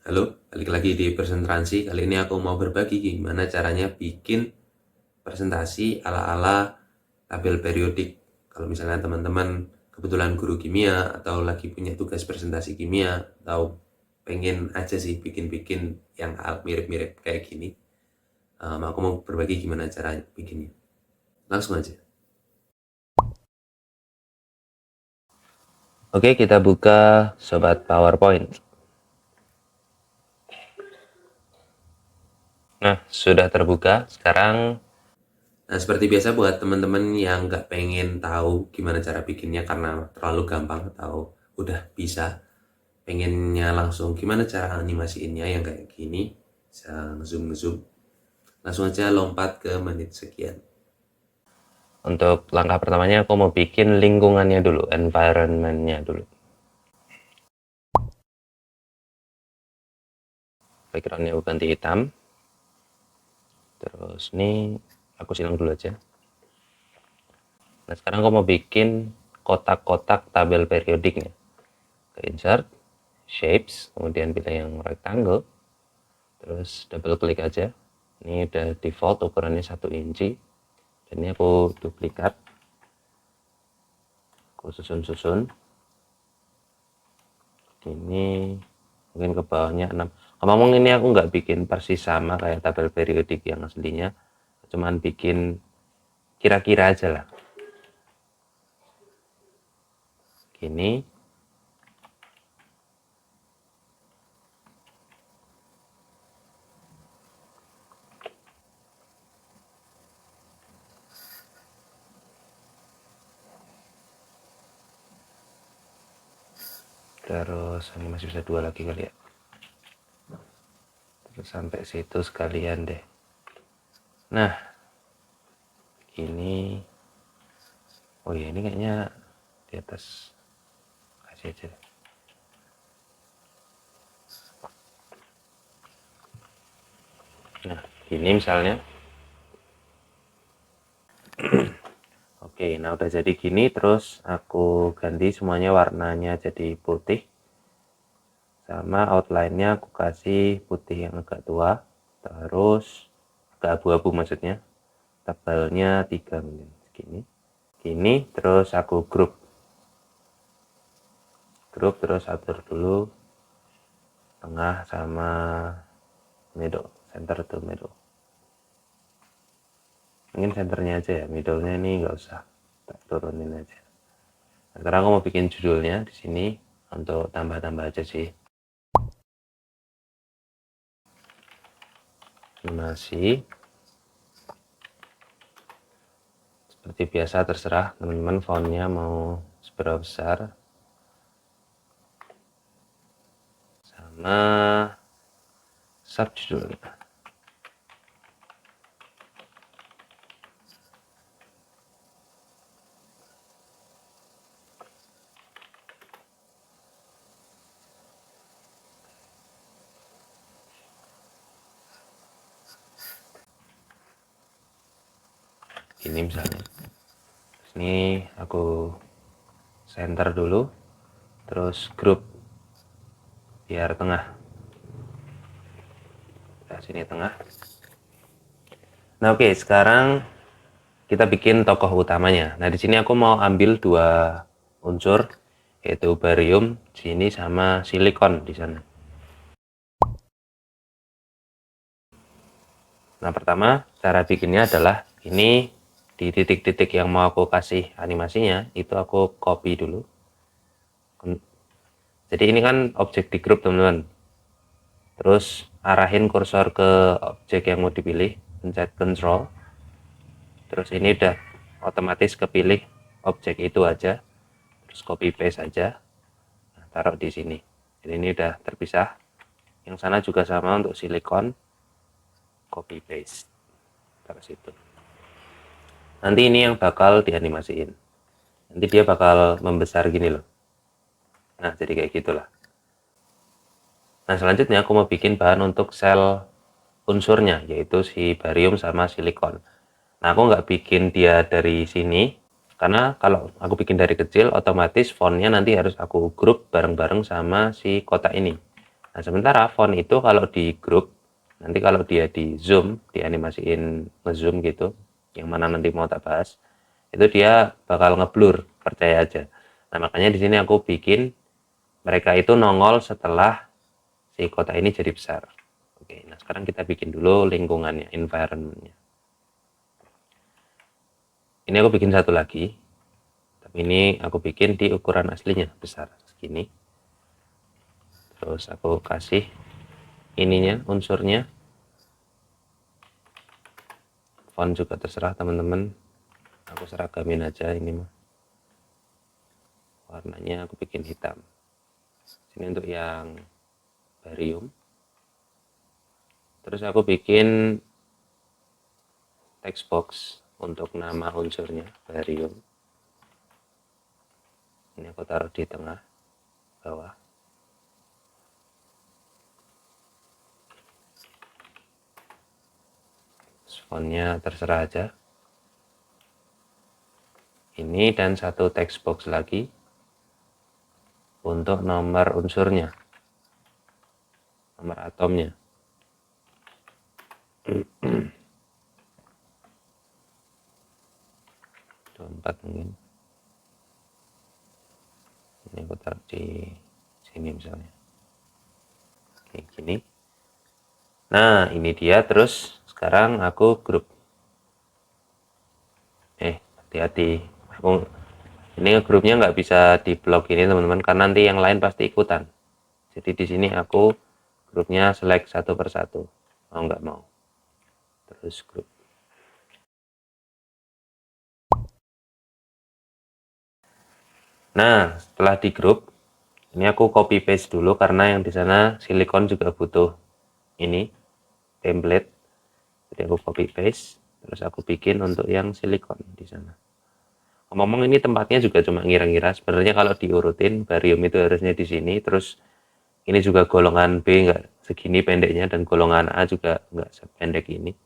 Halo, balik lagi di presentasi. Kali ini aku mau berbagi gimana caranya bikin presentasi ala-ala tabel periodik. Kalau misalnya teman-teman kebetulan guru kimia atau lagi punya tugas presentasi kimia atau pengen aja sih bikin-bikin yang mirip-mirip kayak gini. Aku mau berbagi gimana cara bikinnya. Langsung aja. Oke, kita buka Sobat PowerPoint. Nah, sudah terbuka. Sekarang seperti biasa buat teman-teman yang nggak pengen tahu gimana cara bikinnya karena terlalu gampang atau udah bisa, pengennya langsung gimana cara animasiinnya yang kayak gini, bisa ngezoom, langsung aja lompat ke menit sekian. Untuk langkah pertamanya aku mau bikin lingkungannya dulu, environmentnya dulu. Backgroundnya aku ganti hitam. Terus ini aku silang dulu aja. Nah sekarang aku mau bikin kotak-kotak tabel periodiknya. Ke insert, shapes, kemudian pilih yang rectangle, terus double klik aja. Ini udah default ukurannya 1 inci, dan ini aku duplikat, aku susun ini mungkin ke bawahnya 6. Ngomong ini aku nggak bikin persis sama kayak tabel periodik yang aslinya, cuman bikin kira-kira aja lah gini. Terus ini masih bisa 2 lagi kali ya, terus sampai situ sekalian deh. Nah ini, oh ya ini kayaknya di atas, kasih aja deh. Nah ini misalnya. Oke, nah udah jadi gini, terus aku ganti semuanya warnanya jadi putih, sama outline-nya aku kasih putih yang agak tua, terus agak abu-abu maksudnya, tebalnya 3 mm segini, gini. Terus aku grup terus atur dulu tengah sama middle, center to middle. Mungkin centernya aja ya, middle-nya ini nggak usah, tak turunin aja. Nah, sekarang aku mau bikin judulnya di sini untuk tambah-tambah aja sih. Animasi. Seperti biasa terserah teman-teman fontnya mau seberapa besar, sama subjudulnya. Ini misalnya, ini aku center dulu, terus group biar tengah. Nah, sini tengah. Nah oke, sekarang kita bikin tokoh utamanya. Nah di sini aku mau ambil 2 unsur, yaitu barium di sini sama silikon di sana. Nah pertama cara bikinnya adalah ini, di titik-titik yang mau aku kasih animasinya itu aku copy dulu. Jadi ini kan objek di grup teman-teman, terus arahin kursor ke objek yang mau dipilih, pencet control, terus ini udah otomatis kepilih objek itu aja, terus copy paste aja, nah, taruh di sini. Jadi ini udah terpisah. Yang sana juga sama untuk silikon, copy paste, taruh situ. Nanti ini yang bakal dianimasiin, nanti dia bakal membesar gini loh. Nah jadi kayak gitulah. Nah selanjutnya aku mau bikin bahan untuk sel unsurnya, yaitu si barium sama silikon. Nah aku nggak bikin dia dari sini, karena kalau aku bikin dari kecil otomatis fontnya nanti harus aku grup bareng-bareng sama si kotak ini. Nah, sementara font itu kalau di grup, nanti kalau dia di zoom, dianimasiin ngezoom gitu, yang mana nanti mau tak bahas, itu dia bakal ngeblur, percaya aja. Nah, makanya di sini aku bikin mereka itu nongol setelah si kotak ini jadi besar. Oke, nah sekarang kita bikin dulu lingkungannya, environment-nya. Ini aku bikin satu lagi, tapi ini aku bikin di ukuran aslinya, besar, segini. Terus aku kasih ininya, unsurnya. Font juga terserah teman-teman, aku seragamin aja ini mah. Warnanya aku bikin hitam. Ini untuk yang barium. Terus aku bikin text box untuk nama unsurnya, barium. Ini aku taruh di tengah, bawah. Fontnya terserah aja. Ini dan satu text box lagi untuk nomor unsurnya, nomor atomnya. 24 mungkin. Ini aku taruh di sini misalnya. Kayak gini. Nah, ini dia. Terus sekarang aku grup. Hati-hati. Ini grupnya nggak bisa di blok ini teman-teman, karena nanti yang lain pasti ikutan. Jadi di sini aku grupnya select satu persatu. Mau nggak mau. Terus grup. Nah, setelah di grup, ini aku copy paste dulu karena yang di sana silikon juga butuh ini template. Jadi aku copy paste, terus aku bikin untuk yang silikon di sana. Ngomong ini tempatnya juga cuma ngira-ngira. Sebenarnya kalau diurutin, barium itu harusnya di sini. Terus ini juga golongan B nggak segini pendeknya, dan golongan A juga nggak sependek ini.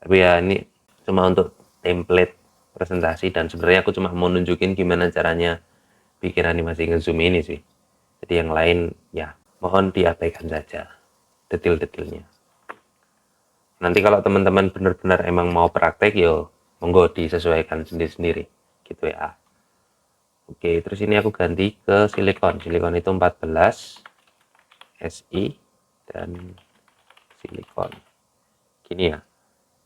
Tapi ya ini cuma untuk template presentasi, dan sebenarnya aku cuma mau nunjukin gimana caranya bikin animasi ngezoom ini sih. Jadi yang lain ya mohon diabaikan saja detail-detailnya. Nanti kalau teman-teman benar-benar emang mau praktek, yo monggo disesuaikan sendiri-sendiri gitu ya. Oke, terus ini aku ganti ke silikon. Silikon itu 14 Si dan silikon. Gini ya.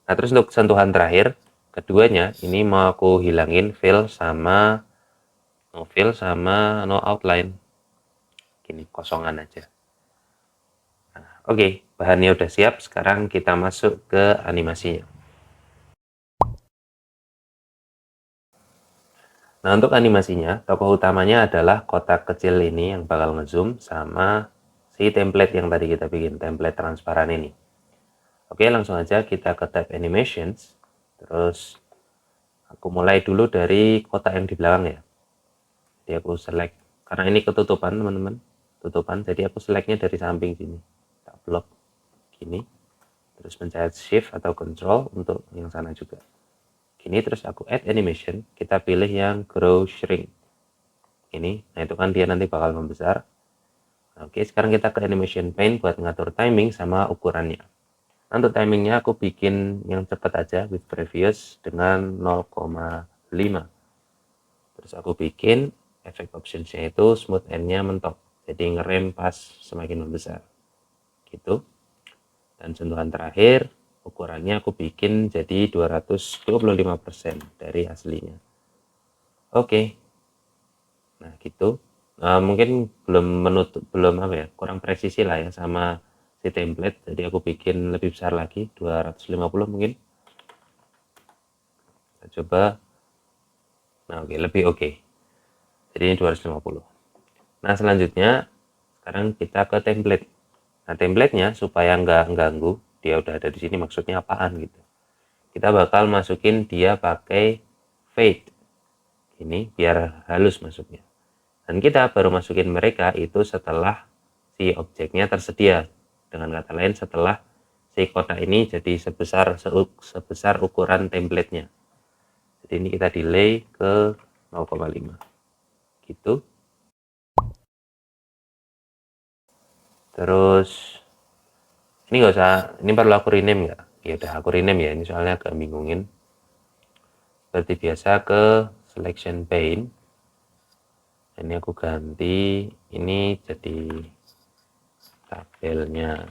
Nah, terus untuk sentuhan terakhir, keduanya ini mau aku hilangin fill sama no fill sama no outline. Gini, kosongan aja. Nah, oke, bahannya udah siap. Sekarang kita masuk ke animasinya. Nah, untuk animasinya, tokoh utamanya adalah kotak kecil ini yang bakal ngezoom sama si template yang tadi kita bikin, template transparan ini. Oke, langsung aja kita ke tab animations. Terus aku mulai dulu dari kotak yang di belakang ya. Jadi aku select, karena ini ketutupan teman-teman, tutupan, jadi aku selectnya dari samping sini. Tak blok gini. Terus pencet shift atau control untuk yang sana juga. Gini, terus aku add animation, kita pilih yang grow shrink. Ini, nah itu kan dia nanti bakal membesar. Oke, sekarang kita ke animation paint buat ngatur timing sama ukurannya. Nah, untuk timingnya aku bikin yang cepat aja with previous dengan 0,5. Terus aku bikin efek optionsnya itu smooth end-nya mentok, jadi ngerem pas semakin membesar gitu. Dan sentuhan terakhir ukurannya aku bikin jadi 225% dari aslinya. Oke, nah gitu. Mungkin belum apa ya, kurang presisi lah ya sama si template, jadi aku bikin lebih besar lagi, 250 mungkin. Kita coba. Nah, oke, lebih oke. Jadi ini 250. Nah, selanjutnya sekarang kita ke template. Nah, templatenya supaya nggak ganggu, dia udah ada di sini, maksudnya apaan gitu. Kita bakal masukin dia pakai fade. Ini biar halus masuknya. Dan kita baru masukin mereka itu setelah si objeknya tersedia. Dengan kata lain, setelah si kotak ini jadi sebesar ukuran templatenya. Jadi ini kita delay ke 0,5 gitu. Terus ini nggak usah, ini perlu aku rename nggak? Ya udah aku rename ya, ini soalnya agak bingungin. Seperti biasa ke selection pane. Ini aku ganti, ini jadi tabelnya.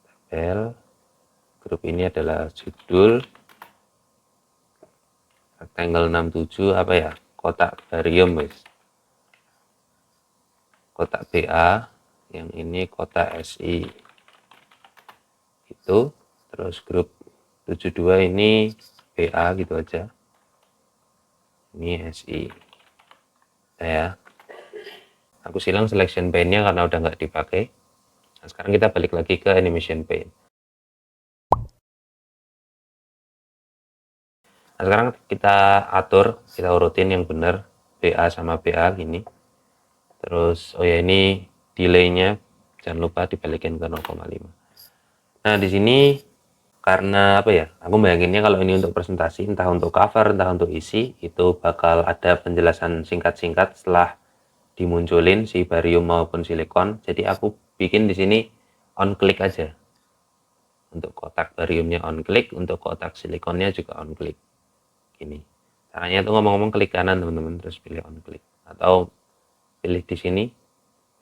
Tabel, grup ini adalah judul, rectangle 67 apa ya? Kotak barium guys. Kotak BA, yang ini kotak SI. Itu, terus grup 72 ini BA gitu aja. Ini SI. Ya. Aku silang selection pane-nya karena udah nggak dipakai. Nah, sekarang kita balik lagi ke animation pane. Nah, sekarang kita atur, kita urutin yang benar BA sama BA gini. Terus oh ya ini delay-nya jangan lupa dibalikin ke 0,5. Nah, di sini karena apa ya? Aku bayanginnya kalau ini untuk presentasi, entah untuk cover, entah untuk isi, itu bakal ada penjelasan singkat-singkat setelah dimunculin si barium maupun silikon. Jadi aku bikin di sini on click aja. Untuk kotak bariumnya on click, untuk kotak silikonnya juga on click. Gini. Caranya tuh ngomong-ngomong klik kanan teman-teman, terus pilih on click. Atau pilih di sini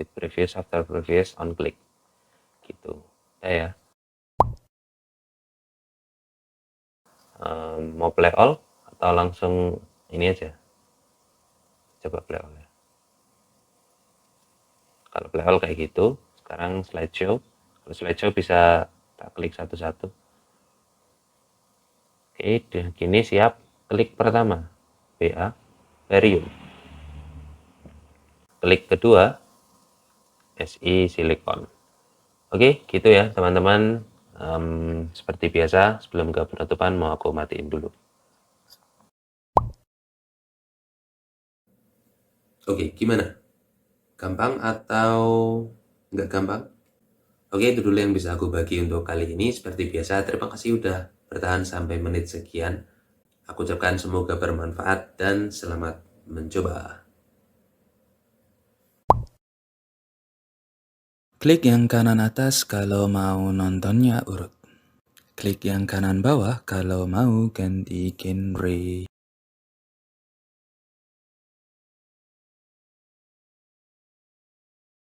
with previous, after previous, on click. Gitu. Ya. Mau play all atau langsung ini aja. Coba play all ya. Kalau play all kayak gitu, sekarang slideshow. Kalau slideshow bisa tak klik satu-satu. Oke, gini siap. Klik pertama, BA, barium. Klik kedua, SI silikon. Oke, gitu ya teman-teman. Seperti biasa, sebelum ke penutupan mau aku matiin dulu. Oke, gimana? Gampang atau nggak gampang? Oke, itu dulu yang bisa aku bagi untuk kali ini. Seperti biasa, terima kasih udah bertahan sampai menit sekian. Aku ucapkan semoga bermanfaat dan selamat mencoba. Klik yang kanan atas kalau mau nontonnya urut. Klik yang kanan bawah kalau mau ganti genre.